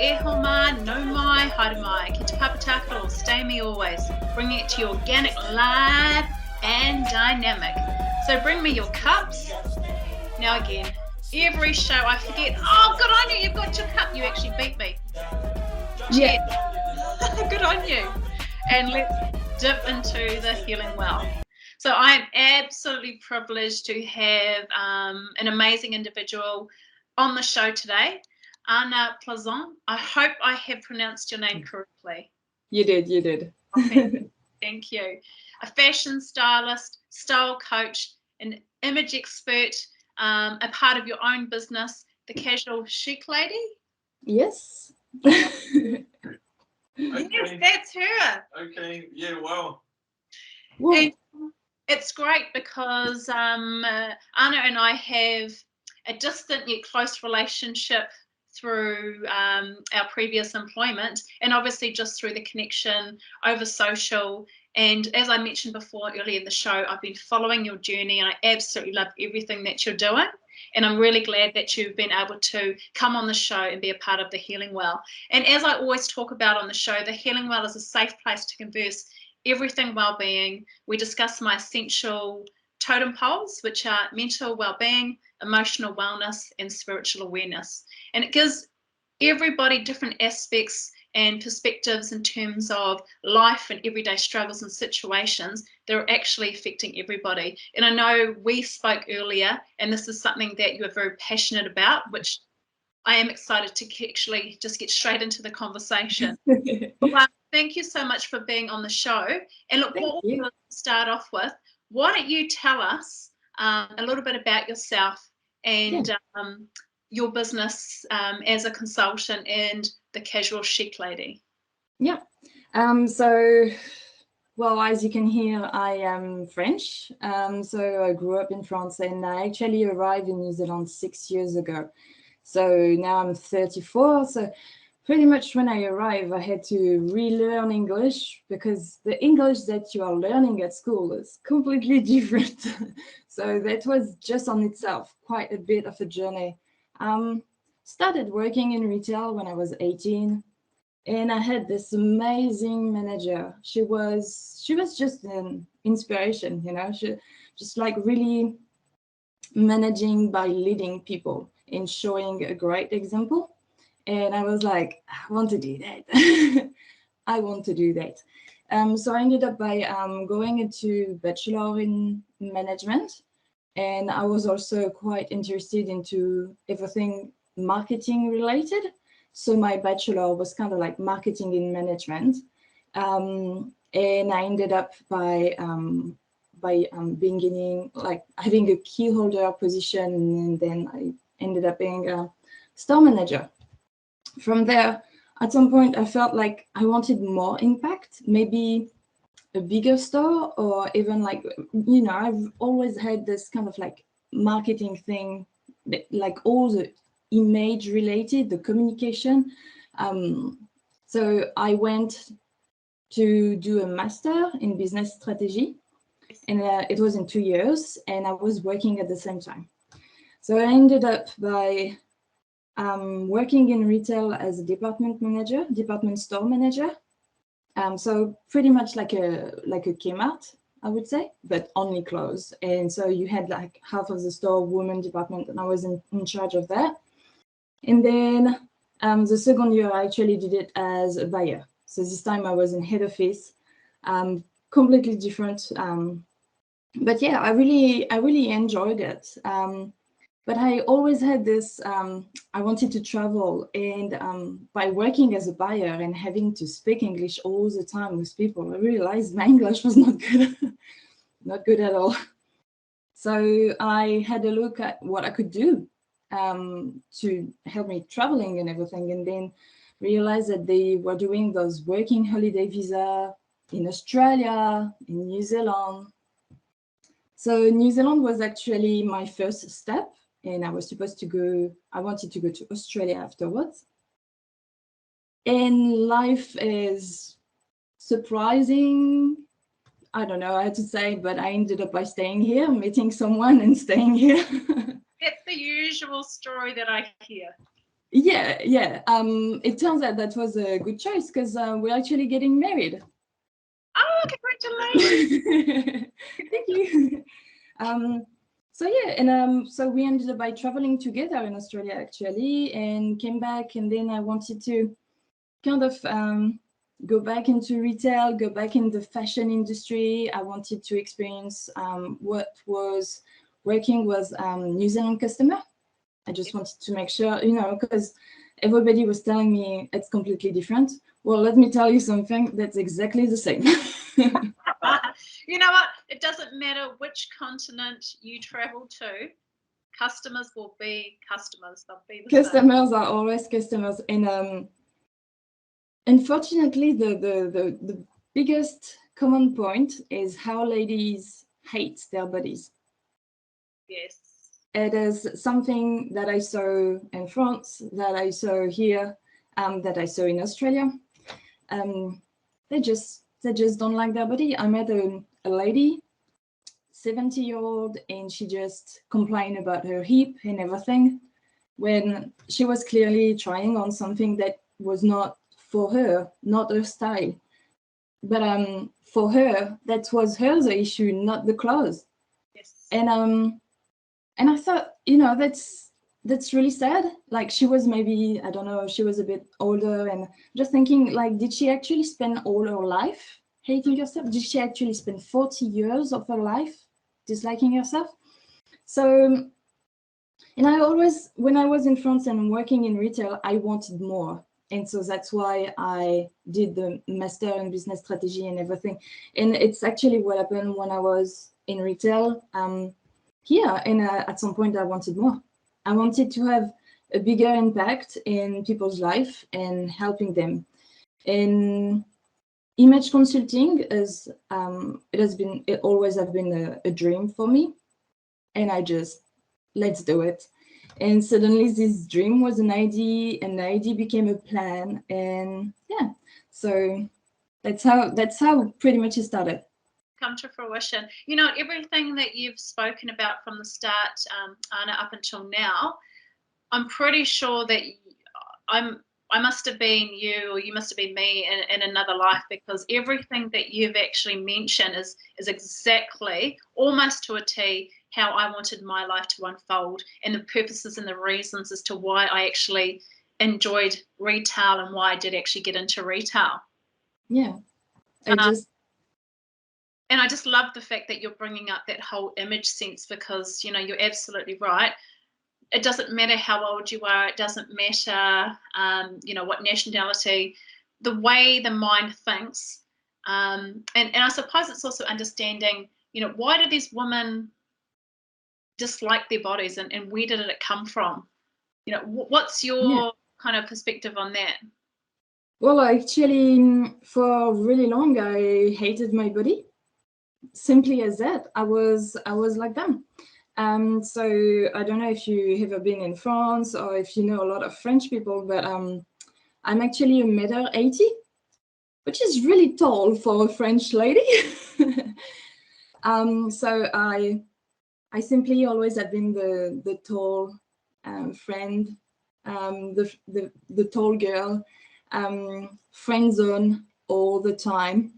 e homa, no mai, haere mai, ki te papataka o StayMe Always, bringing it to you organic, live, and dynamic. So bring me your cups. Now again, every show I forget, oh, good on you, you've got your cup. You actually beat me. Yeah. Good on you. And let's dip into the healing well. So I'm absolutely privileged to have an amazing individual on the show today, Anna Plaisant. I hope I have pronounced your name correctly. You did. Okay. Thank you. A fashion stylist, style coach, an image expert, a part of your own business, the Casual Chic Lady. Yes. Okay. Yes, that's her. Okay, yeah, well. And it's great because Anna and I have a distant yet close relationship through our previous employment, and obviously just through the connection over social. And as I mentioned before earlier in the show, I've been following your journey and I absolutely love everything that you're doing. And I'm really glad that you've been able to come on the show and be a part of the Healing Well. And as I always talk about on the show, the Healing Well is a safe place to converse everything well-being. We discuss my essential totem poles, which are mental well-being, emotional wellness, and spiritual awareness. And it gives everybody different aspects and perspectives in terms of life and everyday struggles and situations that are actually affecting everybody. And I know we spoke earlier, and this is something that you are very passionate about, which I am excited to actually just get straight into the conversation. Thank you so much for being on the show. And look, what we'll start off with, why don't you tell us a little bit about yourself and your business as a consultant and the Casual Chic Lady? Yeah. So, well, as you can hear, I am French. So I grew up in France and I actually arrived in New Zealand 6 years ago. So now I'm 34. So pretty much when I arrived, I had to relearn English because the English that you are learning at school is completely different. So that was just on itself quite a bit of a journey. Started working in retail when I was 18, and I had this amazing manager. She was just an inspiration, you know. She just like really managing by leading people and showing a great example. And I was like, I want to do that. I want to do that. So I ended up by going into bachelor in management. And I was also quite interested into everything marketing related. So my bachelor was kind of like marketing in management. And I ended up by beginning, like having a key holder position. And then I ended up being a store manager. From there, at some point, I felt like I wanted more impact, maybe a bigger store, or even like, you know, I've always had this kind of like marketing thing, like all the image related, the communication. So I went to do a master in business strategy, and it was in 2 years, and I was working at the same time. So I ended up by working in retail as a department store manager. So pretty much like a Kmart, I would say, but only clothes. And so you had like half of the store women department, and I was in charge of that. And then the second year, I actually did it as a buyer. So this time I was in head office, completely different. But yeah, I really enjoyed it. But I always had this, I wanted to travel, and by working as a buyer and having to speak English all the time with people, I realized my English was not good, not good at all. So I had a look at what I could do to help me traveling and everything, and then realized that they were doing those working holiday visa in Australia, in New Zealand. So New Zealand was actually my first step. And I was supposed to go, I wanted to go to Australia afterwards. And life is surprising. I don't know how to say, but I ended up by staying here, meeting someone and staying here. That's the usual story that I hear. Yeah, yeah. It turns out that was a good choice because we're actually getting married. Oh, congratulations! Thank you. So yeah, and so we ended up by traveling together in Australia actually, and came back, and then I wanted to kind of go back into retail, go back in the fashion industry. I wanted to experience what was working with New Zealand customer. I just wanted to make sure, because everybody was telling me it's completely different. Well, let me tell you something, that's exactly the same. You know what? It doesn't matter which continent you travel to, customers will be customers. They'll be the Customers are always customers. And unfortunately, the biggest common point is how ladies hate their bodies. Yes. It is something that I saw in France, that I saw here, that I saw in Australia. They just don't like their body. I met a lady, 70-year-old, and she just complained about her hip and everything when she was clearly trying on something that was not for her, not her style. But for her, that was her the issue, not the clothes. Yes. And I thought, that's really sad. Like, she was maybe, I don't know, she was a bit older, and just thinking, like, did she actually spend all her life hating herself? Did she actually spend 40 years of her life disliking herself? So, and I always, when I was in France and working in retail, I wanted more. And so that's why I did the master in business strategy and everything. And it's actually what happened when I was in retail. Here, and at some point I wanted more. I wanted to have a bigger impact in people's life and helping them. And image consulting is it always have been a dream for me, and I just, let's do it. And suddenly this dream was an idea, and the idea became a plan, and yeah, so that's how pretty much it started. Come to fruition. Everything that you've spoken about from the start, Anna, up until now, I'm pretty sure that I must have been you, or you must have been me in another life, because everything that you've actually mentioned is exactly, almost to a T, how I wanted my life to unfold, and the purposes and the reasons as to why I actually enjoyed retail and why I did actually get into retail. Yeah, and I just love the fact that you're bringing up that whole image sense, because you're absolutely right. It doesn't matter how old you are. It doesn't matter, what nationality, the way the mind thinks. And I suppose it's also understanding, why do these women dislike their bodies, and where did it come from? What's your kind of perspective on that? Well, actually, for really long, I hated my body. Simply as that, I was like them. So I don't know if you ever been in France or if you know a lot of French people, but I'm actually 1.80 m, which is really tall for a French lady. So I simply always have been the tall friend, the tall girl, friend zone all the time.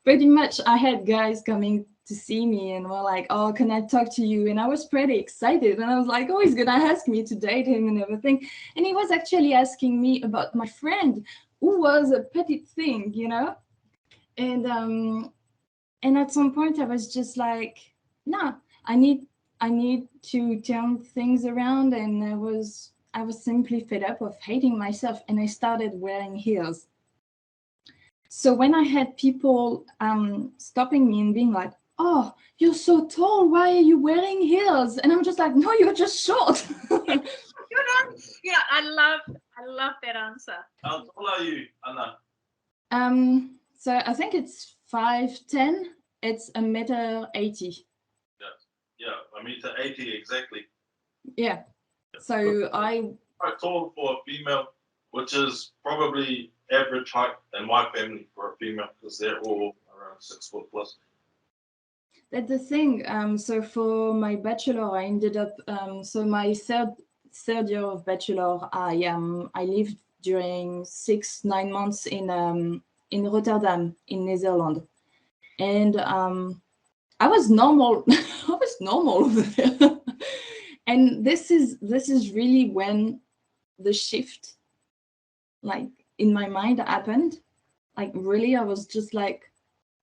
Pretty much, I had guys coming to see me and were like, "Oh, can I talk to you?" And I was pretty excited, and I was like, "Oh, he's gonna ask me to date him and everything." And he was actually asking me about my friend, who was a petite thing, And at some point, I was just like, "Nah, I need to turn things around." And I was simply fed up of hating myself, and I started wearing heels. So when I had people stopping me and being like, "Oh, you're so tall, why are you wearing heels?" And I'm just like, "No, you're just short." I love that answer. How tall are you, Anna? So I think it's 5'10". It's 1.80 m. Yeah, 1.80 m exactly. Yeah. So quite tall for a female, which is probably average height in my family for a female, because they're all around 6 foot plus. That's the thing. So for my bachelor, I ended up. So my third year of bachelor, I lived during 6-9 months in Rotterdam, in Netherlands, and I was normal. I was normal over there, and this is really when the shift, like in my mind, happened. Like really, I was just like,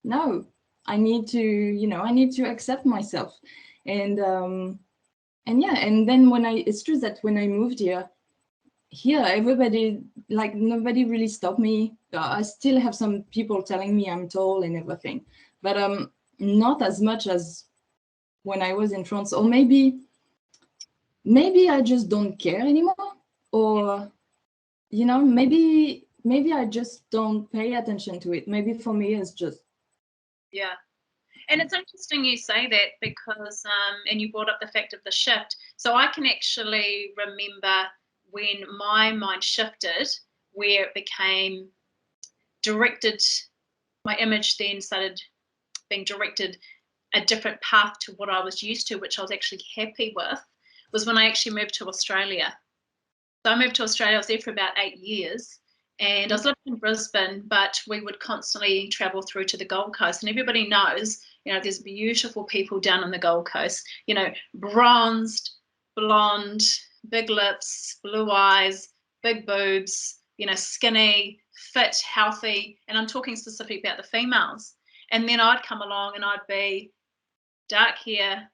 no, I need to accept myself, and yeah, and then it's true that when I moved here, everybody, like nobody really stopped me. I still have some people telling me I'm tall and everything, but not as much as when I was in France. Or maybe I just don't care anymore, or maybe I just don't pay attention to it. Maybe for me it's just, yeah. And it's interesting you say that, because and you brought up the fact of the shift. So I can actually remember when my mind shifted, where it became directed, my image then started being directed a different path to what I was used to, which I was actually happy with, was when I actually moved to Australia. So I moved to Australia. I was there for about 8 years, and I was living in Brisbane, but we would constantly travel through to the Gold Coast. And everybody knows, there's beautiful people down on the Gold Coast, bronzed, blonde, big lips, blue eyes, big boobs, skinny, fit, healthy. And I'm talking specifically about the females. And then I'd come along and I'd be dark hair,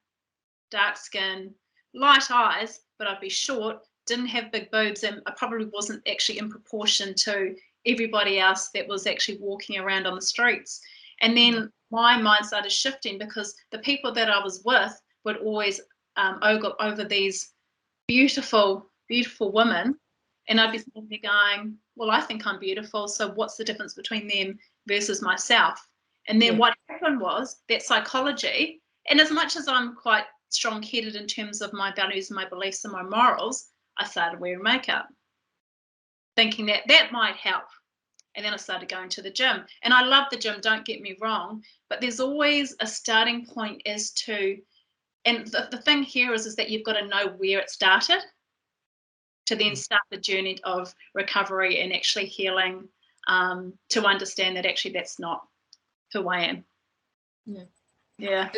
dark skin, light eyes, but I'd be short, didn't have big boobs, and I probably wasn't actually in proportion to everybody else that was actually walking around on the streets. And then my mind started shifting, because the people that I was with would always over these beautiful, beautiful women, and I'd be sitting there going, well, I think I'm beautiful, so what's the difference between them versus myself? And then what happened was that psychology, and as much as I'm quite strong-headed in terms of my values and my beliefs and my morals, I started wearing makeup, thinking that that might help. And then I started going to the gym. And I love the gym, don't get me wrong, but there's always a starting point as to, and the thing here is that you've got to know where it started to then start the journey of recovery and actually healing, to understand that actually that's not who I am. Yeah.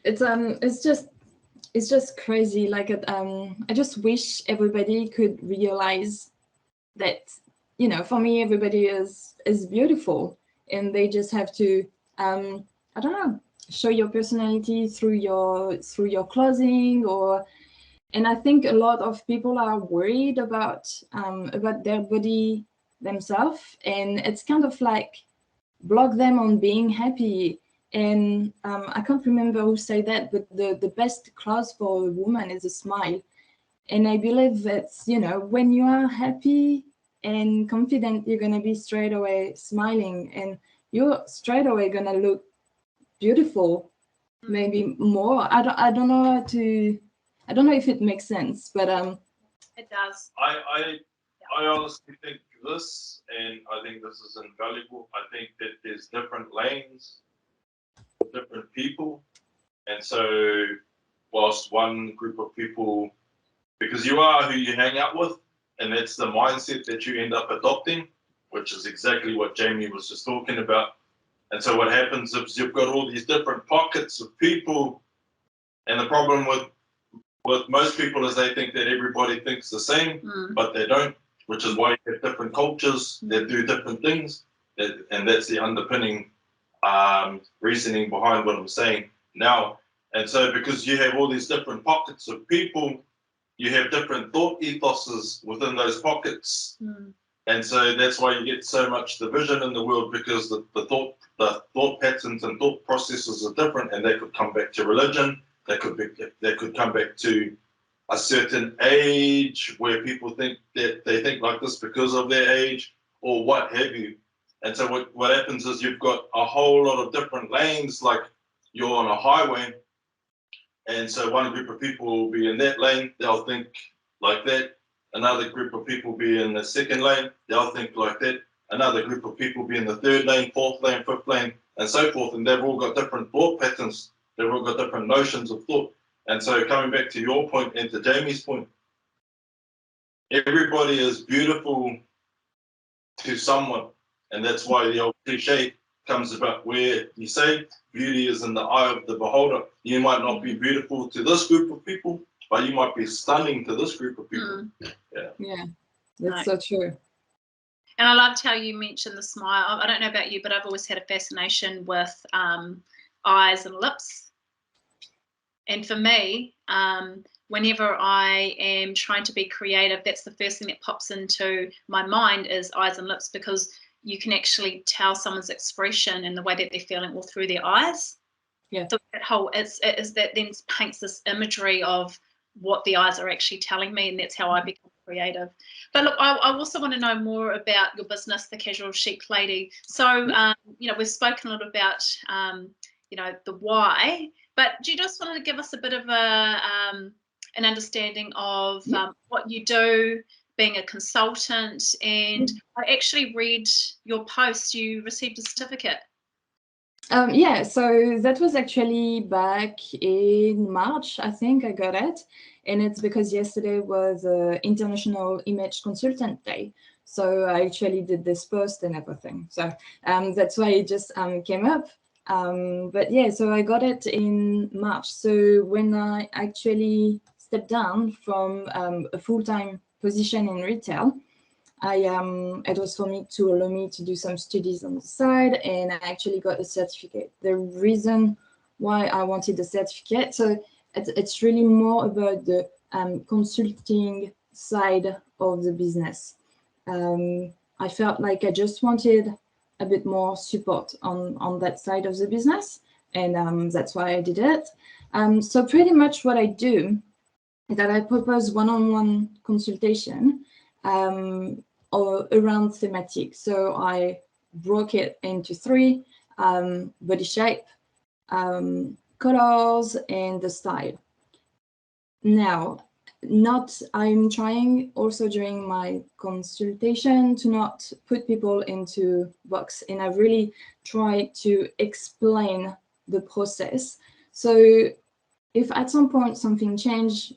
It's just crazy. Like I just wish everybody could realize that, for me, everybody is beautiful, and they just have to I don't know, show your personality through your clothing. And I think a lot of people are worried about their body themselves, and it's kind of like block them on being happy. And I can't remember who said that, but the best clothes for a woman is a smile. And I believe that, when you are happy and confident, you're going to be straight away smiling, and you're straight away going to look beautiful, maybe more. I don't know I don't know if it makes sense, but it does. I honestly think this, and I think this is invaluable. I think that there's different lanes for different people, and so whilst one group of people, because you are who you hang out with, and that's the mindset that you end up adopting, which is exactly what Jamie was just talking about. And so what happens is you've got all these different pockets of people, and the problem with most people is they think that everybody thinks the same, but they don't, which is why you have different cultures that do different things, and that's the underpinning reasoning behind what I'm saying now. And so because you have all these different pockets of people, you have different thought ethoses within those pockets. And so that's why you get so much division in the world, because the thought patterns and thought processes are different, and they could come back to religion. They could come back to a certain age where people think that they think like this because of their age, or what have you. And so what happens is you've got a whole lot of different lanes, like you're on a highway, and so one group of people will be in that lane, they'll think like that. Another group of people be in the second lane, they'll think like that. Another group of people be in the third lane, fourth lane, fifth lane, and so forth. And they've all got different thought patterns. They've all got different notions of thought. And so coming back to your point and to Jamie's point, everybody is beautiful to someone, and that's why the old cliche comes about where you say beauty is in the eye of the beholder. You might not be beautiful to this group of people, but you might be stunning to this group of people. Yeah, that's so true. And I loved how you mentioned the smile. I don't know about you, but I've always had a fascination with eyes and lips. And for me, whenever I am trying to be creative, that's the first thing that pops into my mind is eyes and lips, because you can actually tell someone's expression and the way that they're feeling all through their eyes. Yeah. So that whole is that then paints this imagery of what the eyes are actually telling me, and that's how I become creative. But look, I also want to know more about your business, The Casual Chic Lady. So, we've spoken a little about, the why, but do you just want to give us a bit of an understanding of what you do, being a consultant? And I actually read your post, you received a certificate. Yeah, so that was actually back in March, I think I got it. And it's because yesterday was International Image Consultant Day. So I actually did this post and everything. So that's why it just came up. But yeah, so I got it in March. So when I actually stepped down from a full-time position in retail, it was for me to allow me to do some studies on the side, and I actually got a certificate. The reason why I wanted the certificate, so it's really more about the consulting side of the business. I felt like I just wanted a bit more support on that side of the business, and that's why I did it. So pretty much what I do is that I propose one-on-one consultation or around thematic. So I broke it into 3: body shape, colors, and the style. Now, I'm trying also during my consultation to not put people into box, and I really try to explain the process. So if at some point something changed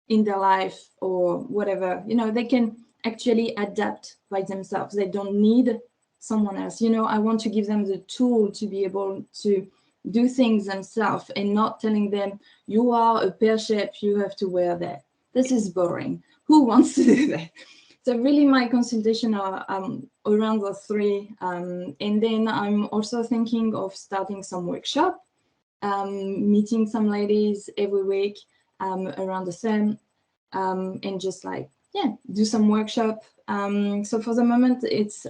in their life or whatever, they can actually adapt by themselves. They don't need someone else. I want to give them the tool to be able to do things themselves, and not telling them, you are a pear shape, you have to wear that. This is boring. Who wants to do that? So really my consultation are around the 3. And then I'm also thinking of starting some workshop, meeting some ladies every week around the same, and just do some workshop. So for the moment, it's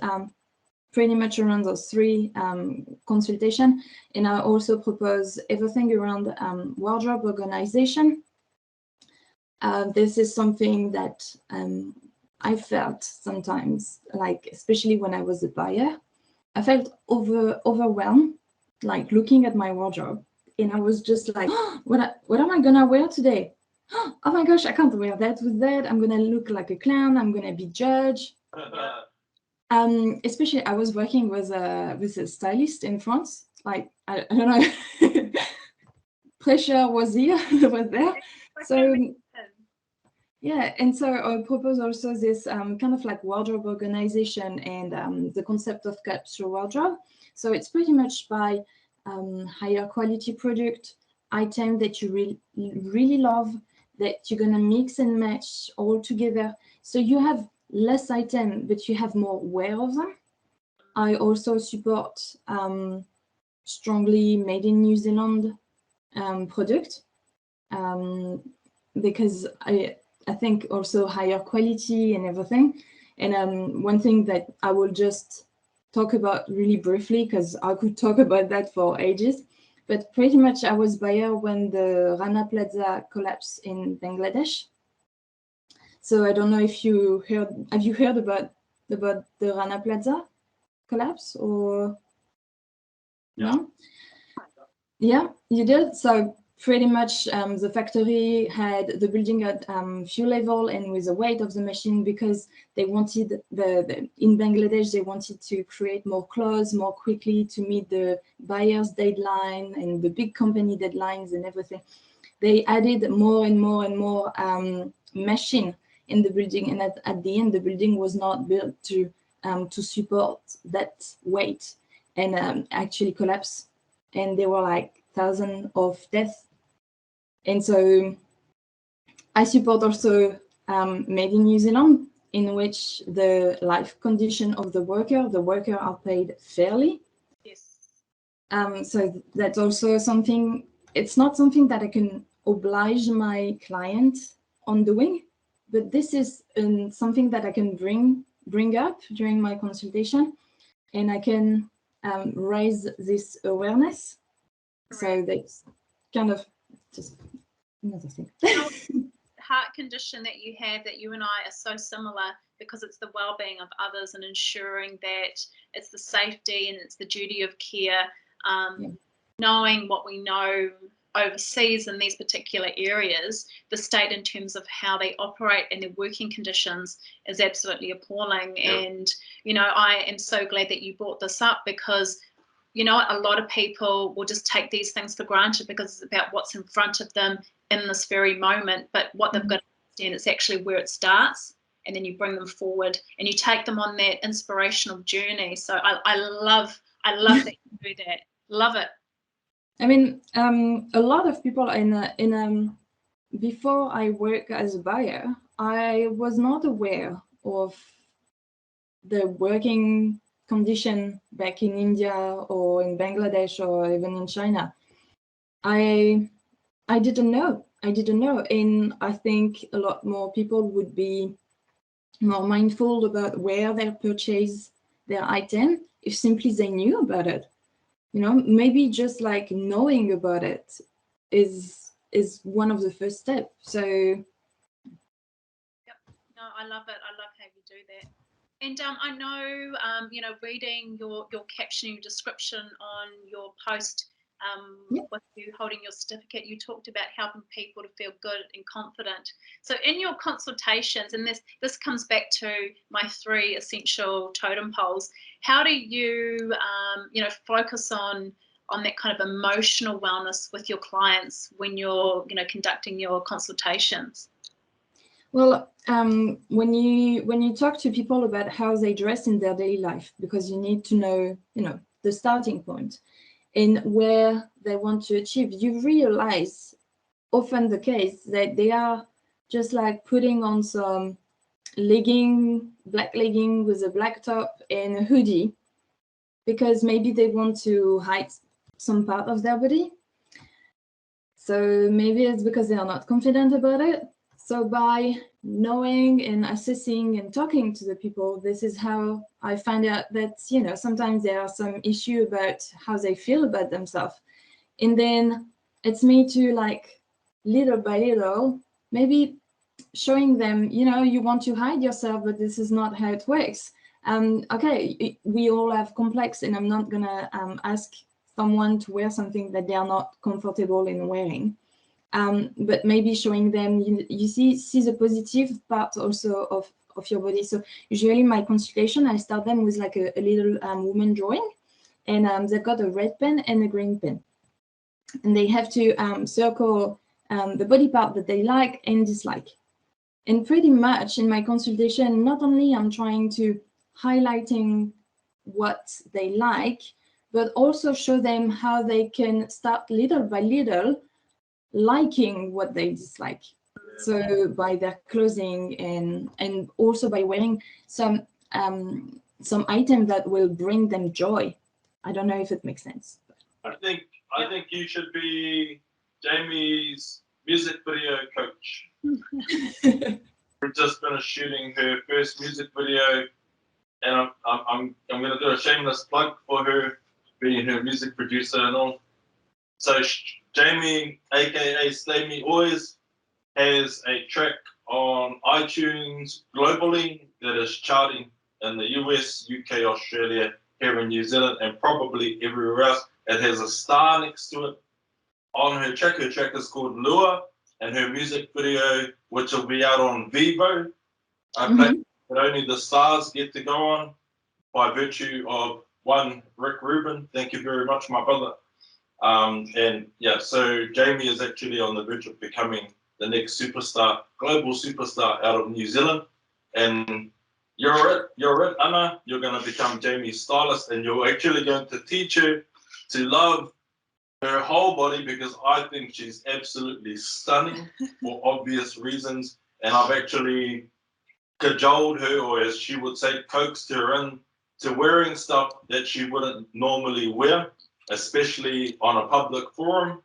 pretty much around those 3 consultation. And I also propose everything around wardrobe organization. This is something that I felt sometimes, especially when I was a buyer, I felt overwhelmed, looking at my wardrobe. And I was just like, what am I gonna wear today? Oh my gosh, I can't wear that with that. I'm gonna look like a clown. I'm gonna be judged. Especially, I was working with a stylist in France. I don't know, pressure was there. So yeah, and so I propose also this kind of wardrobe organization and the concept of capsule wardrobe. So it's pretty much by higher quality product, item that you really love, that you're gonna mix and match all together. So you have less item, but you have more wear of them. I also support strongly made in New Zealand product, because I think also higher quality and everything. And one thing that I will just talk about really briefly, because I could talk about that for ages, but pretty much I was buyer when the Rana Plaza collapsed in Bangladesh. So I don't know if have you heard about the Rana Plaza collapse or no? Yeah, you did. So pretty much the factory had the building at few level and with the weight of the machine, because they wanted in Bangladesh, they wanted to create more clothes more quickly to meet the buyer's deadline and the big company deadlines and everything. They added more and more and more machine, in the building, and at the end, the building was not built to support that weight, and actually collapse, and there were like thousands of deaths. And so I support also Made in New Zealand, in which the life condition of the worker are paid fairly. Yes. So that's also something, it's not something that I can oblige my client on doing, but this is something that I can bring up during my consultation, and I can raise this awareness. So that's kind of just another thing. Heart condition that you have, that you and I are so similar, because it's the well-being of others and ensuring that it's the safety and it's the duty of care. Knowing what we know overseas in these particular areas, the state in terms of how they operate and their working conditions is absolutely appalling. And I am so glad that you brought this up, because a lot of people will just take these things for granted because it's about what's in front of them in this very moment. But what they've got to understand, it's actually where it starts, and then you bring them forward and you take them on that inspirational journey. So I love that you do that. Love it. I mean, a lot of people before I work as a buyer, I was not aware of the working condition back in India or in Bangladesh or even in China. I didn't know, and I think a lot more people would be more mindful about where they purchase their item if simply they knew about it. Maybe just like knowing about it is one of the first steps. So yep, no, I love it. I love how you do that. And I know, reading your caption, your description on your post, with you holding your certificate, you talked about helping people to feel good and confident. So in your consultations, and this comes back to my 3 essential totem poles, how do you, focus on that kind of emotional wellness with your clients when you're, conducting your consultations? Well, when you talk to people about how they dress in their daily life, because you need to know, the starting point and where they want to achieve, you realize often the case that they are just like putting on some black legging with a black top and a hoodie, because maybe they want to hide some part of their body. So maybe it's because they are not confident about it. So by knowing and assessing and talking to the people, this is how I find out that, sometimes there are some issue about how they feel about themselves. And then it's me to, like, little by little, maybe showing them, you want to hide yourself, but this is not how it works. Okay, we all have complex, and I'm not going to ask someone to wear something that they are not comfortable in wearing. But maybe showing them, you see the positive part also of your body. So usually my consultation, I start them with like a little woman drawing, and they've got a red pen and a green pen, and they have to circle the body part that they like and dislike. And pretty much in my consultation, not only I'm trying to highlighting what they like, but also show them how they can start little by little liking what they dislike. So by their clothing, and also by wearing some item that will bring them joy. I don't know if it makes sense. I think you should be Jamie's music video coach. We've just finished shooting her first music video, and I'm going to do a shameless plug for her, being her music producer and all. So Jamie, aka StayMe Always, has a track on iTunes globally that is charting in the US, UK, Australia, here in New Zealand, and probably everywhere else. It has a star next to it on her track. Her track is called Lua, and her music video, which will be out on Vivo, that only the stars get to go on by virtue of one, Rick Rubin. Thank you very much, my brother. And yeah, so Jamie is actually on the verge of becoming the next superstar, global superstar out of New Zealand. And you're it, Anna. You're going to become Jamie's stylist, and you're actually going to teach her to love her whole body, because I think she's absolutely stunning for obvious reasons. And I've actually cajoled her, or as she would say, coaxed her in to wearing stuff that she wouldn't normally wear, especially on a public forum.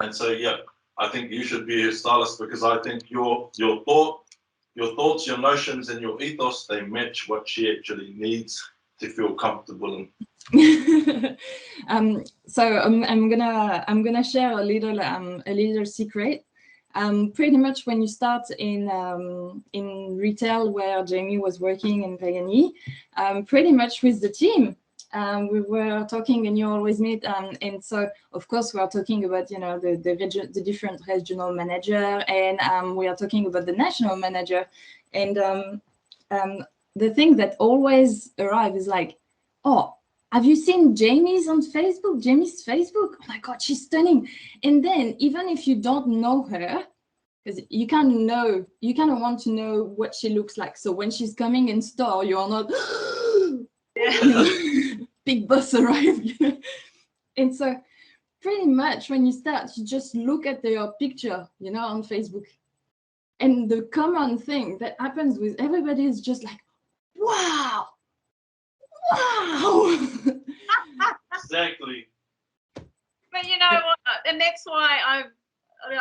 And so, yeah, I think you should be her stylist, because I think your thoughts, your notions, and your ethos, they match what she actually needs to feel comfortable in. So I'm gonna share a little secret. Pretty much when you start in retail, where Jamie was working in Pagani, pretty much with the team, we were talking, and you always meet, and so of course we are talking about, you know, the different regional manager, and we are talking about the national manager, and the thing that always arrives is like, oh, have you seen Jamie's on Facebook? Jamie's Facebook? Oh my God, she's stunning. And then even if you don't know her, because you kind of want to know what she looks like. So when she's coming in store, you are not, you know, big boss arrived. You know? And so pretty much when you start, you just look at your picture, you know, on Facebook. And the common thing that happens with everybody is just like, wow. Wow. Exactly. But you know what? And that's why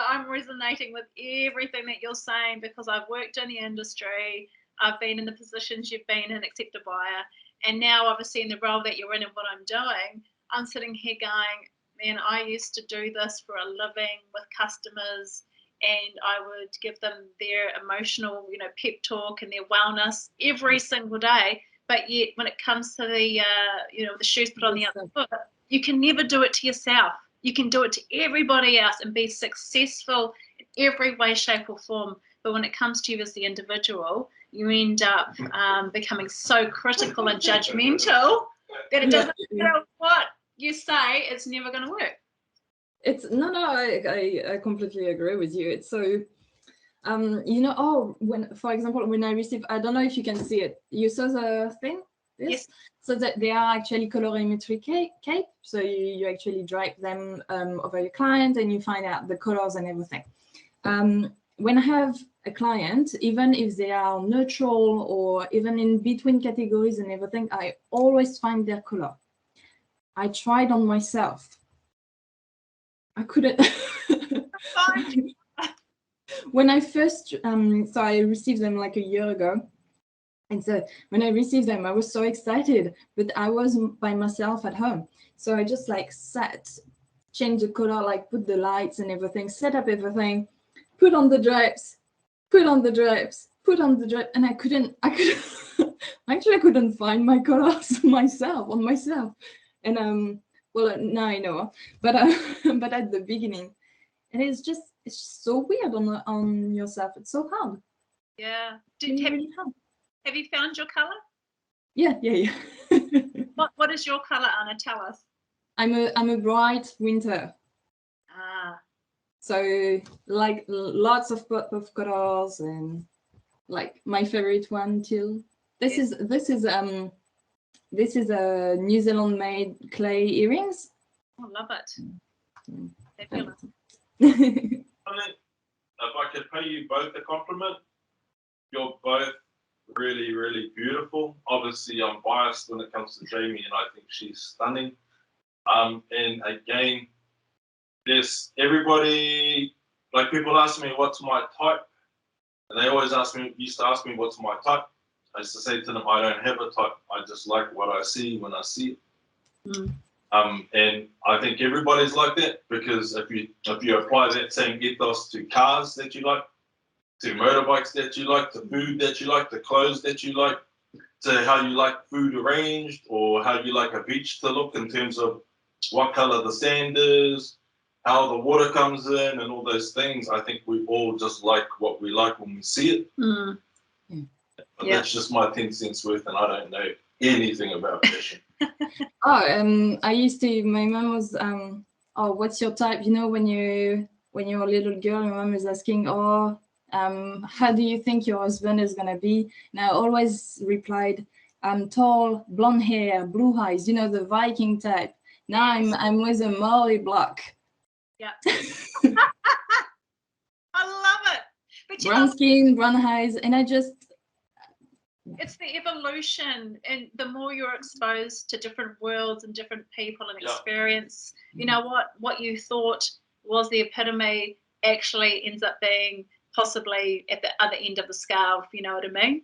I'm resonating with everything that you're saying, because I've worked in the industry, I've been in the positions you've been in, except a buyer, and now obviously in the role that you're in and what I'm doing, I'm sitting here going, man, I used to do this for a living with customers, and I would give them their emotional, you know, pep talk and their wellness every single day. But yet, when it comes to the, you know, the shoes put on the other foot, you can never do it to yourself. You can do it to everybody else and be successful in every way, shape, or form. But when it comes to you as the individual, you end up becoming so critical and judgmental that it doesn't matter what you say, it's never going to work. It's no, I completely agree with you. It's so. You know, for example, when I receive, I don't know if you can see it. You saw the thing? Yes. So that they are actually colorimetry cape. So you actually drape them over your client, and you find out the colors and everything. When I have a client, even if they are neutral or even in between categories and everything, I always find their color. I tried on myself. I couldn't. When I first, so I received them like a year ago. And so when I received them, I was so excited, but I was by myself at home. So I just like sat, changed the color, like put the lights and everything, set up everything, put on the drapes, and I couldn't actually I couldn't find my colors on myself. And well, now I know, but at the beginning, and it's just so weird on yourself. It's so hard. Yeah. Have you found your color? Yeah. What is your color, Anna? Tell us. I'm a bright winter. So like lots of pop of colors, and like my favorite one till this is a New Zealand made clay earrings. I love it. Fabulous. If I could pay you both a compliment, you're both really, really beautiful. Obviously, I'm biased when it comes to Jamie, and I think she's stunning. And again, there's everybody, like people ask me what's my type, and they always used to ask me what's my type. I used to say to them, I don't have a type. I just like what I see when I see it. And I think everybody's like that, because if you apply that same ethos to cars that you like, to motorbikes that you like, to food that you like, to clothes that you like, to how you like food arranged, or how you like a beach to look in terms of what color the sand is, how the water comes in, and all those things. I think we all just like what we like when we see it. But that's just my 10 cents worth, and I don't know anything about fashion. I used to, my mom was, oh, what's your type? You know, when you when you're a little girl, your mom is asking, oh, how do you think your husband is going to be? And I always replied, tall, blonde hair, blue eyes, you know, the Viking type. Now I'm with a Maori block. Yeah. I love it. But brown skin, brown eyes, and it's the evolution, and the more you're exposed to different worlds and different people and experience, you know, what you thought was the epitome actually ends up being possibly at the other end of the scale, if you know what I mean.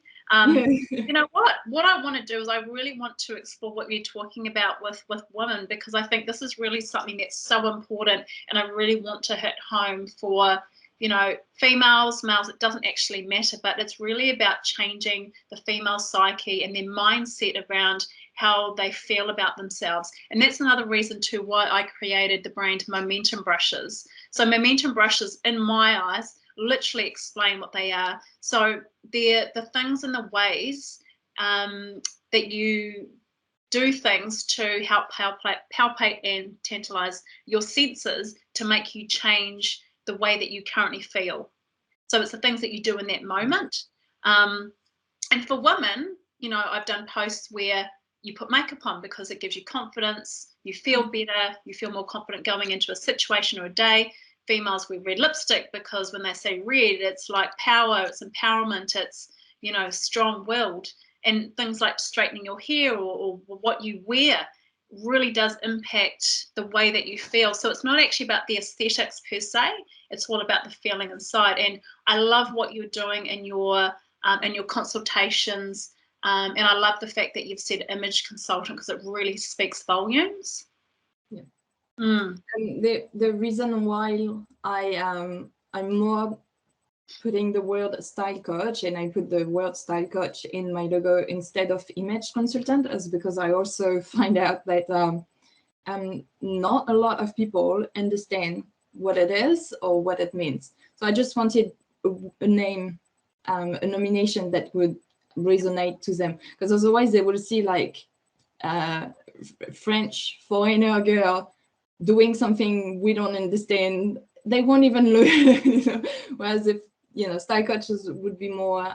You know what I want to do is I really want to explore what you're talking about with women, because I think this is really something that's so important, and I really want to hit home for, you know, females, males, it doesn't actually matter, but it's really about changing the female psyche and their mindset around how they feel about themselves. And that's another reason too why I created the brand Momentum Brushes. So Momentum Brushes, in my eyes, literally explain what they are. So they're the things and the ways that you do things to help palpate and tantalize your senses to make you change the way that you currently feel. So it's the things that you do in that moment. And for women, you know, I've done posts where you put makeup on because it gives you confidence, you feel better, you feel more confident going into a situation or a day. Females wear red lipstick because when they say red, it's like power, it's empowerment, it's, you know, strong-willed. And things like straightening your hair or what you wear really does impact the way that you feel. So it's not actually about the aesthetics per se, it's all about the feeling inside. And I love what you're doing in your consultations, and I love the fact that you've said image consultant, because it really speaks volumes. Yeah. The reason why I'm more putting the word style coach, and I put the word style coach in my logo instead of image consultant, is because I also find out that not a lot of people understand what it is or what it means. So I just wanted a name, a nomination that would resonate to them, because otherwise they will see like French foreigner girl doing something we don't understand. They won't even look. You know? Whereas if, you know, style coaches would be more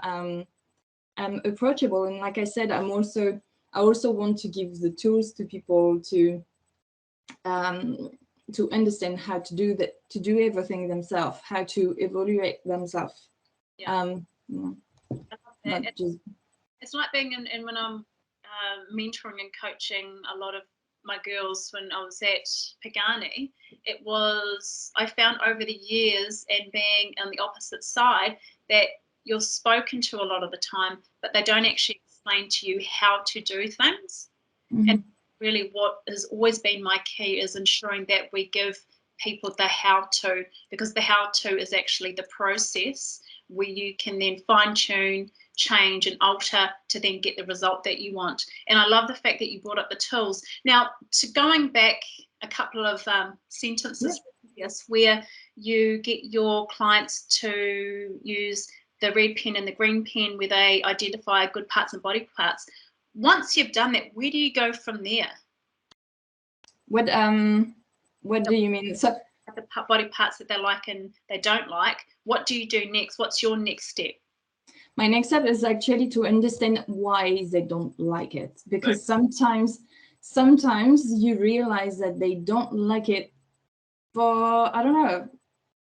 approachable. And like I said, I also want to give the tools to people to understand how to do that, to do everything themselves, how to evaluate themselves. Yeah. You know, it's like being in when I'm mentoring and coaching a lot of my girls when I was at Pagani. I found over the years, and being on the opposite side, that you're spoken to a lot of the time, but they don't actually explain to you how to do things. And really what has always been my key is ensuring that we give people the how to, because the how to is actually the process where you can then fine tune, change and alter to then get the result that you want. And I love the fact that you brought up the tools. Now, to going back a couple of sentences where you get your clients to use the red pen and the green pen where they identify good parts and body parts. Once you've done that, where do you go from there? What do you mean? So the body parts that they like and they don't like, what do you do next? What's your next step? My next step is actually to understand why they don't like it, because sometimes you realize that they don't like it for, I don't know,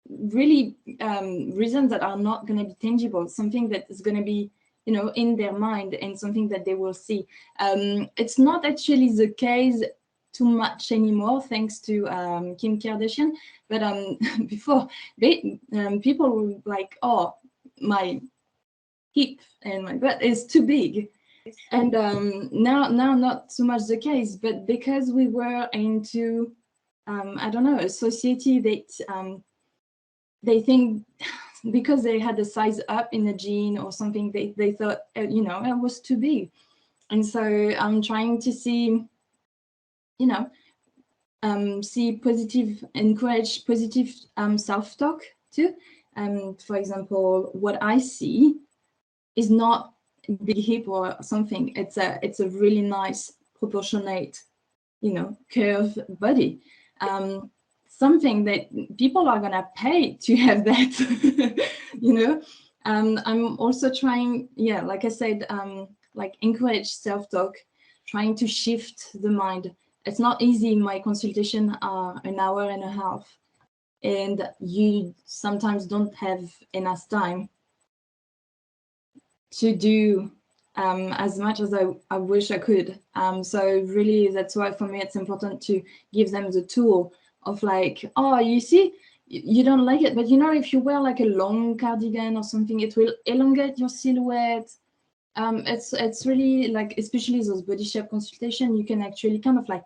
really reasons that are not going to be tangible, something that is going to be, you know, in their mind and something that they will see. It's not actually the case too much anymore, thanks to Kim Kardashian. But before, people were like, oh, my hip and my butt is too big. And now not so much the case, but because we were into, I don't know, a society that they think because they had a size up in a jean or something, they thought, you know, it was too big. And so I'm trying to see, you know, encourage positive self-talk too. For example, what I see is not big hip or something. It's a really nice, proportionate, you know, curved body. something that people are gonna pay to have that. You know. I'm also trying, yeah, like I said, like encourage self-talk, trying to shift the mind. It's not easy. My consultation are an hour and a half, and you sometimes don't have enough time to do as much as I wish I could. So really, that's why for me it's important to give them the tool of like, oh, you see, you don't like it, but you know, if you wear like a long cardigan or something, it will elongate your silhouette. It's really like, especially those body shape consultation, you can actually kind of like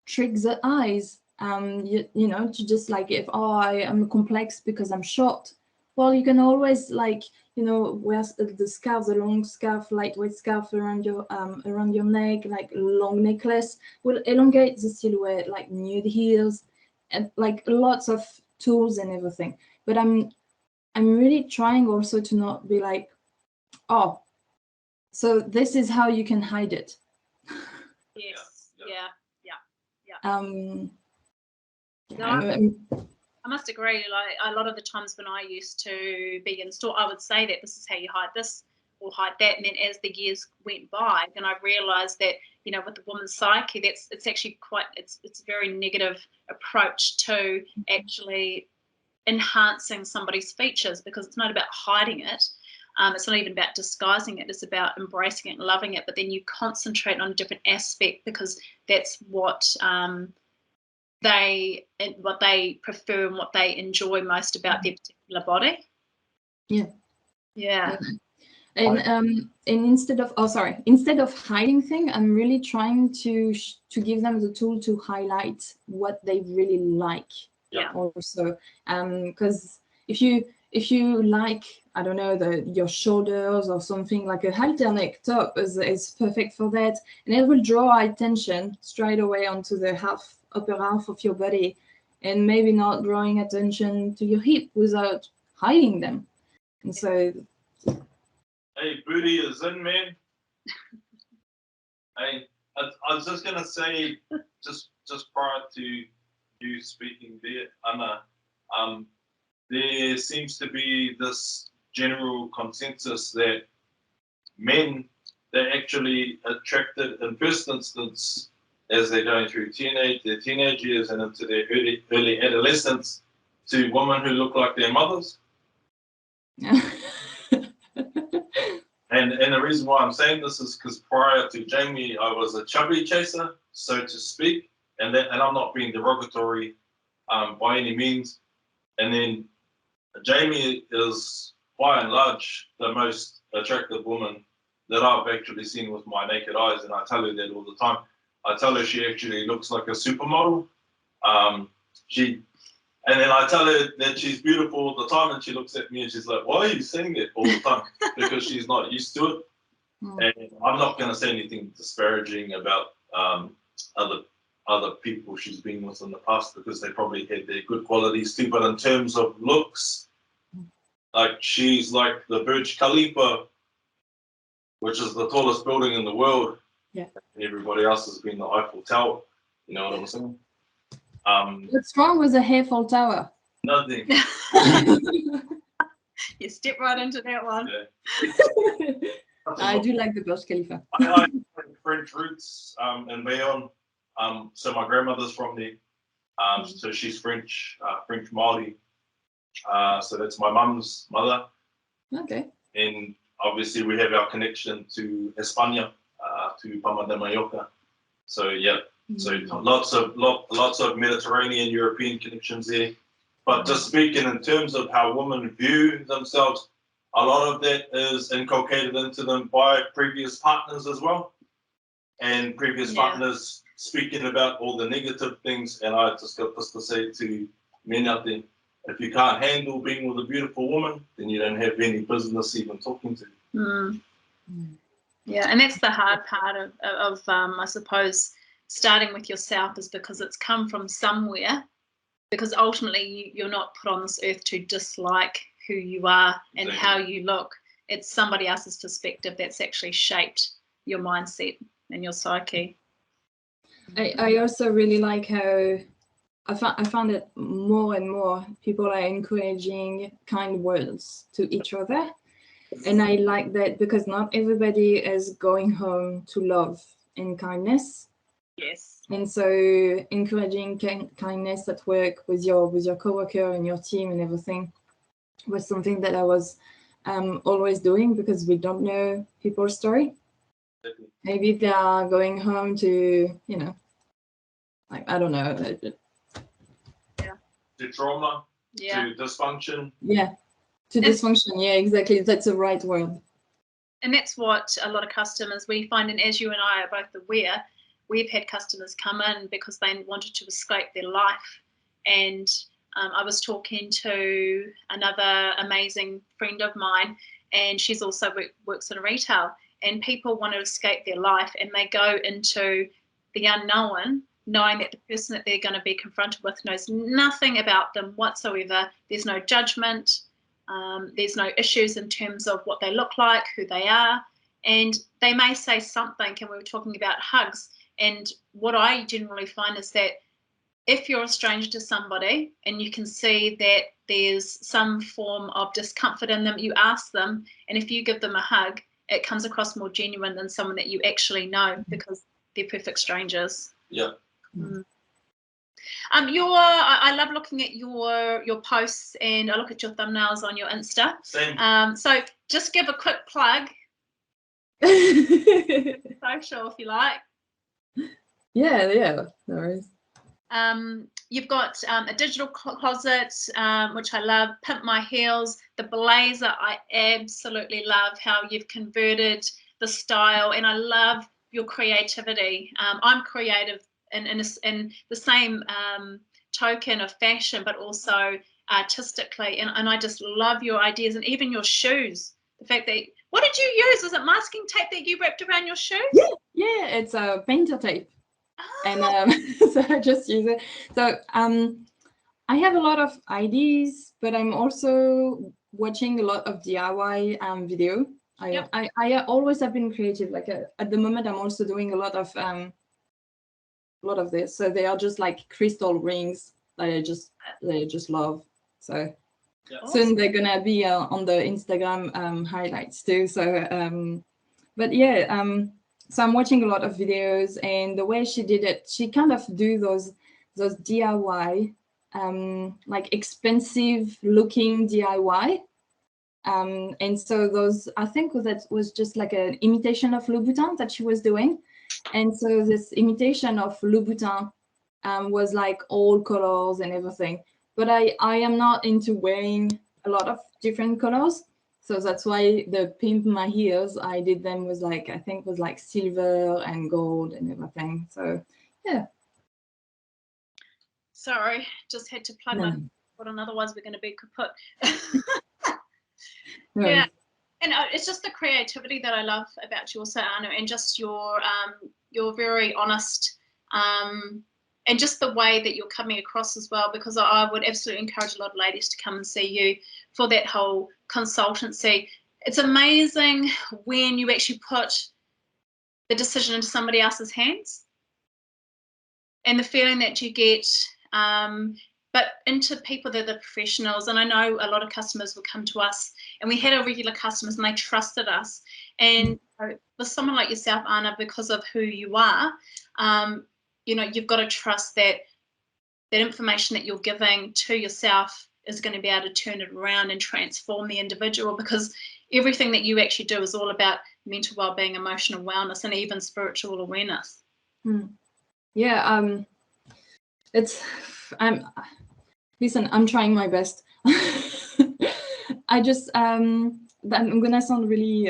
trick the eyes. You know, to just like, if I am complex because I'm short, well, you can always like, you know, wear the scarf, the long scarf, lightweight scarf around your neck, like long necklace will elongate the silhouette, like nude heels, and like lots of tools and everything. But I'm really trying also to not be like, oh, so this is how you can hide it. Yes. Yeah. No, I must agree. Like a lot of the times when I used to be in store, I would say that this is how you hide this or hide that, and then as the years went by, then I realised that, you know, with the woman's psyche, it's actually quite it's a very negative approach to actually enhancing somebody's features, because it's not about hiding it. It's not even about disguising it. It's about embracing it and loving it. But then you concentrate on a different aspect, because that's what they prefer and what they enjoy most about their particular body. Yeah. And instead of hiding things, I'm really trying to give them the tool to highlight what they really like. Yeah. Also, because if you like, I don't know, your shoulders or something, like a halter neck top is perfect for that, and it will draw attention straight away onto the upper half of your body, and maybe not drawing attention to your hip without hiding them. And so, hey, booty is in, man. Hey, I was just gonna say, just prior to you speaking there, Anna, there seems to be this general consensus that men, they're actually attracted in first instance as they're going through their teenage years and into their early adolescence, to women who look like their mothers. And the reason why I'm saying this is because prior to Jamie, I was a chubby chaser, so to speak, and I'm not being derogatory by any means. And then Jamie is, by and large, the most attractive woman that I've actually seen with my naked eyes, and I tell her that all the time. I tell her she actually looks like a supermodel. And then I tell her that she's beautiful all the time, and she looks at me and she's like, "Why are you saying that all the time?" Because she's not used to it. And I'm not going to say anything disparaging about other people she's been with in the past, because they probably had their good qualities too. But in terms of looks, like, she's like the Burj Khalifa, which is the tallest building in the world. Yeah. And everybody else has been the Eiffel Tower. You know what I'm saying? What's wrong with the Eiffel Tower? Nothing. You step right into that one. Yeah. I do like the Burj Khalifa. I like French roots in Bayonne. So my grandmother's from there. So she's French Māori. So that's my mum's mother. Okay. And obviously we have our connection to España, to Palma de Mallorca. So yeah, so lots of Mediterranean European connections there. But just speaking in terms of how women view themselves, a lot of that is inculcated into them by previous partners as well, and previous partners speaking about all the negative things. And I just got this to say to men out there: if you can't handle being with a beautiful woman, then you don't have any business even talking to. Yeah, and that's the hard part of I suppose, starting with yourself, is because it's come from somewhere. Because ultimately you're not put on this earth to dislike who you are and how you look. It's somebody else's perspective that's actually shaped your mindset and your psyche. I also really like how I found it more and more people are encouraging kind words to each other. And I like that because not everybody is going home to love and kindness. Yes. And so encouraging kindness at work with your coworker and your team and everything was something that I was always doing, because we don't know people's story. Maybe they are going home to, you know, like, I don't know. To trauma, Yeah. to dysfunction. Yeah, to dysfunction. Yeah, exactly. That's the right word. And that's what a lot of customers we find, and as you and I are both aware, we've had customers come in because they wanted to escape their life. And I was talking to another amazing friend of mine, and she's also works in retail, and people want to escape their life, and they go into the unknown, knowing that the person that they're going to be confronted with knows nothing about them whatsoever. There's no judgment. There's no issues in terms of what they look like, who they are, and they may say something. And we were talking about hugs, and what I generally find is that if you're a stranger to somebody and you can see that there's some form of discomfort in them, you ask them, and if you give them a hug, it comes across more genuine than someone that you actually know, because they're perfect strangers. Yeah. Mm. I love looking at your posts, and I look at your thumbnails on your Insta. Same. So just give a quick plug. Social, if you like. Yeah, no worries. You've got a digital closet, which I love. Pimp My Heels, the blazer. I absolutely love how you've converted the style, and I love your creativity. I'm creative in the same token of fashion, but also artistically, and I just love your ideas, and even your shoes. The fact that, what did you use? Is it masking tape that you wrapped around your shoes? Yeah, it's a painter tape. Oh. And so I just use it. So I have a lot of ideas, but I'm also watching a lot of DIY video. I always have been creative. Like at the moment, I'm also doing a lot of this. So they are just like crystal rings that I just love. So soon they're gonna be on the Instagram highlights too. So but yeah. So I'm watching a lot of videos, and the way she did it, she kind of do those DIY, like expensive looking DIY. And so those, I think that was just like an imitation of Louboutin that she was doing. And so this imitation of Louboutin was like all colors and everything. But I am not into wearing a lot of different colors. So that's why the Pimp My Heels, I did them was like, I think was like silver and gold and everything. So yeah. Sorry, just had to plug my foot on, otherwise we're going to be kaput. Yeah, and it's just the creativity that I love about you also, Anna, and just your very honest, and just the way that you're coming across as well, because I would absolutely encourage a lot of ladies to come and see you for that whole consultancy. It's amazing when you actually put the decision into somebody else's hands, and the feeling that you get, but into people that are professionals. And I know a lot of customers would come to us, and we had our regular customers and they trusted us. And with someone like yourself, Anna, because of who you are, you know, you've got to trust that information that you're giving to yourself is going to be able to turn it around and transform the individual, because everything that you actually do is all about mental well-being, emotional wellness, and even spiritual awareness. Yeah, listen, I'm trying my best. I just I'm gonna sound really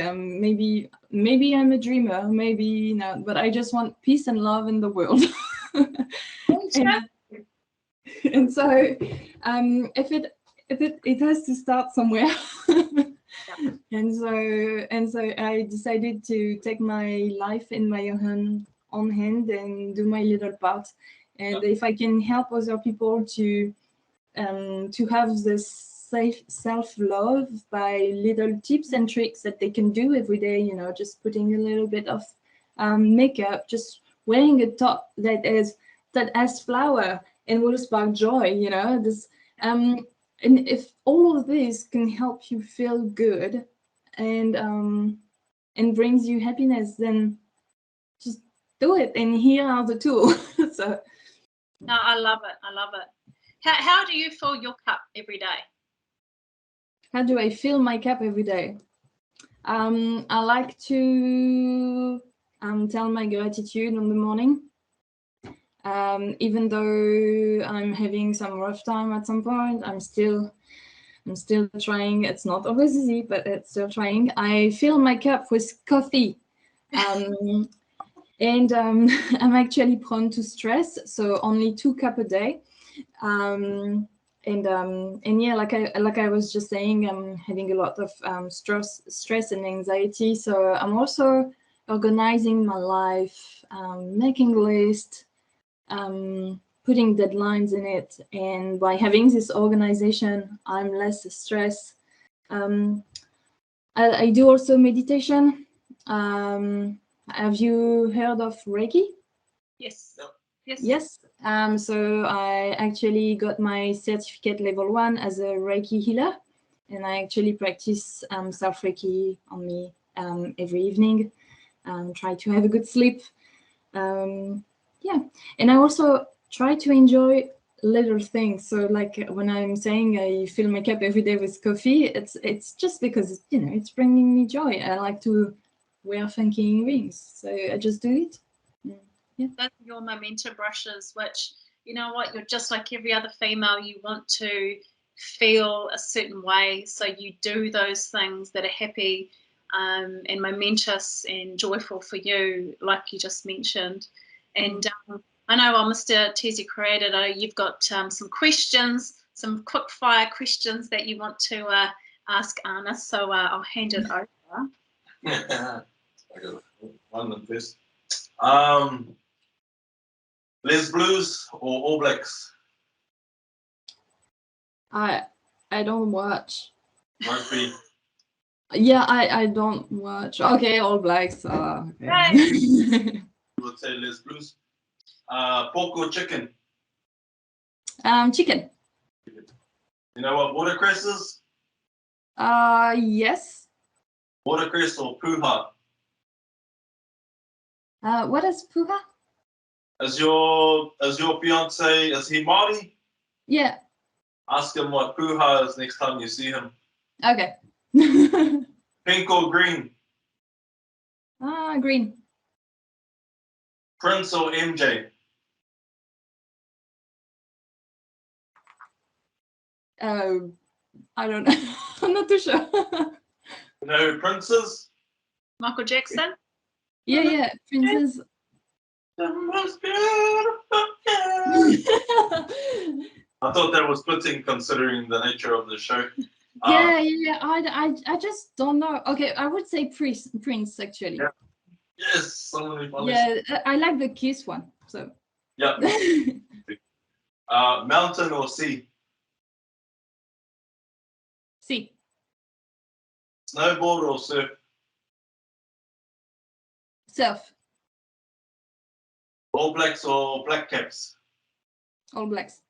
maybe I'm a dreamer, maybe not, but I just want peace and love in the world. And so if it has to start somewhere. And so I decided to take my life in my own hand and do my little part. And if I can help other people to have this safe self-love by little tips and tricks that they can do every day, you know, just putting a little bit of makeup, just wearing a top that has flower, and will spark joy, you know. This and if all of this can help you feel good and brings you happiness, then just do it. And here are the tools. So no, I love it. I love it. How do you fill your cup every day? how do I fill my cup every day? I like to tell my gratitude in the morning. Even though I'm having some rough time at some point, I'm still trying. It's not always easy, but it's still trying. I fill my cup with coffee. And I'm actually prone to stress, so only 2 cups a day. And yeah, like I was just saying, I'm having a lot of stress and anxiety. So I'm also organizing my life, making lists, putting deadlines in it. And by having this organization, I'm less stressed. I do also meditation. Have you heard of Reiki? Yes. Yes. So I actually got my certificate level 1 as a Reiki healer, and I actually practice self Reiki on me every evening. Try to have a good sleep. Yeah, and I also try to enjoy little things. So like when I'm saying I fill my cup every day with coffee, it's just because it's bringing me joy. I like to wear funky rings, so I just do it. Yeah. Those are your memento brushes, which, you know what, you're just like every other female. You want to feel a certain way, so you do those things that are happy and momentous and joyful for you, like you just mentioned. And I know, Mr. Tezi Creator, you've got some questions, some quick fire questions that you want to ask Anna, so I'll hand it over. I got one first. Les Blues or All Blacks? I don't watch. Rugby. Yeah, I don't watch. Okay, All Blacks. Okay. Right. We'll say Les Blues. Pork or chicken? Chicken. You know what watercress is? Yes. Watercress or puha? What is puha? Is your fiance, is he Māori? Yeah. Ask him what puha is next time you see him. Okay. Pink or green? Green. Prince or MJ? I don't know. I'm not too sure. You know who Prince is? Michael Jackson? Yeah, Princess. The most beautiful I thought that was fitting considering the nature of the show. Yeah. I just don't know. Okay, I would say Prince actually. Yeah. Yes, someone who Yeah, I like the Kiss one. So. Yeah. Mountain or sea? Sea. Snowboard or surf? Surf. All Blacks or Black Caps? All Blacks.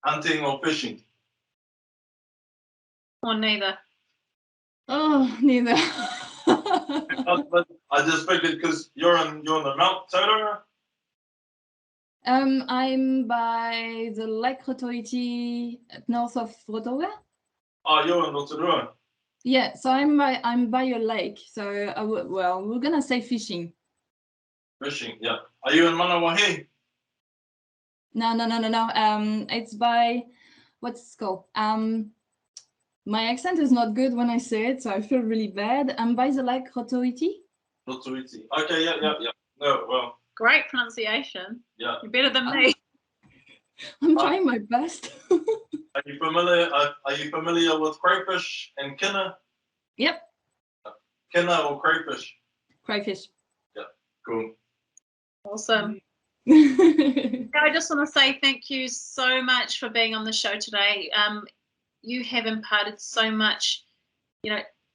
Hunting or fishing? Or neither? Oh, neither. But I just figured because you're on the Mount Toto. I'm by the Lake Rotorua, north of Rotorua. Oh, you're in Rotorua. Yeah, so I'm by a lake. So well, we're gonna say fishing. Fishing, yeah. Are you in Manawahi? No. It's by what's it called? My accent is not good when I say it, so I feel really bad. I'm by the Lake Rotorua. Rotorua. Okay, yeah. No, well. Great pronunciation. Yeah. You're better than me. I'm trying my best. Are you familiar with crayfish and kina? Yep. Kina or crayfish? Crayfish. Yeah, cool. Awesome. I just want to say thank you so much for being on the show today. You have imparted so much,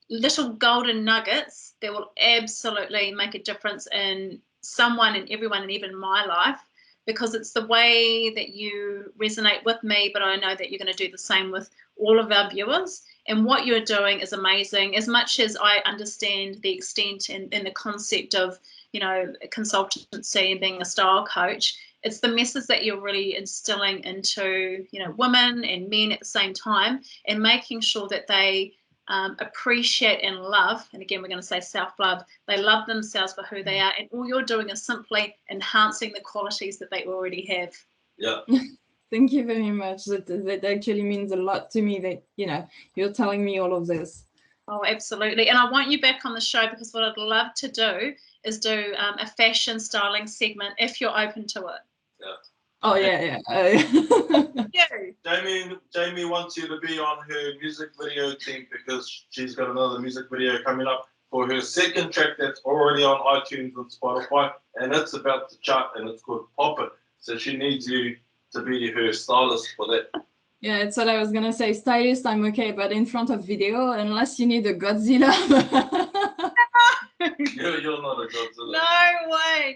little golden nuggets that will absolutely make a difference in someone and everyone and even my life. because it's the way that you resonate with me, but I know that you're going to do the same with all of our viewers. And what you're doing is amazing. As much as I understand the extent and the concept of, you know, consultancy and being a style coach, it's the message that you're really instilling into, you know, women and men at the same time, and making sure that they appreciate and love, and again, we're going to say self-love, they love themselves for who they are, and all you're doing is simply enhancing the qualities that they already have. Yeah. Thank you very much. That actually means a lot to me that, you know, you're telling me all of this. Oh, absolutely. And I want you back on the show, because what I'd love to do is do a fashion styling segment if you're open to it. Yeah. Oh, yeah. Jamie wants you to be on her music video team, because she's got another music video coming up for her second track that's already on iTunes and Spotify, and it's about to chart, and it's called Pop It. So she needs you to be her stylist for that. Yeah, it's what I was gonna say. Stylist, I'm okay, but in front of video, unless you need a Godzilla. You're not a Godzilla.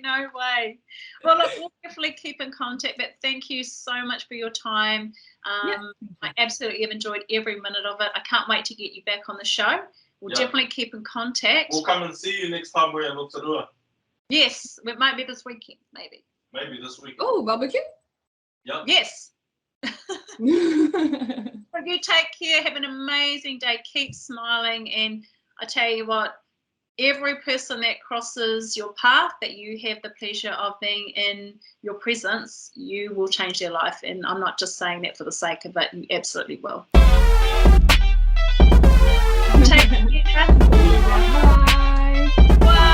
No way. Well, look, we'll definitely keep in contact, but thank you so much for your time. I absolutely have enjoyed every minute of it. I can't wait to get you back on the show. We'll definitely keep in contact. We'll come and see you next time we're in Rotorua. Yes, it might be this weekend, maybe. Maybe this weekend. Oh, barbecue? Yep. Yes. Well, you take care. Have an amazing day. Keep smiling. And I tell you what, every person that crosses your path, that you have the pleasure of being in your presence, you will change their life. And I'm not just saying that for the sake of it. You absolutely will. Take care. Bye. Bye.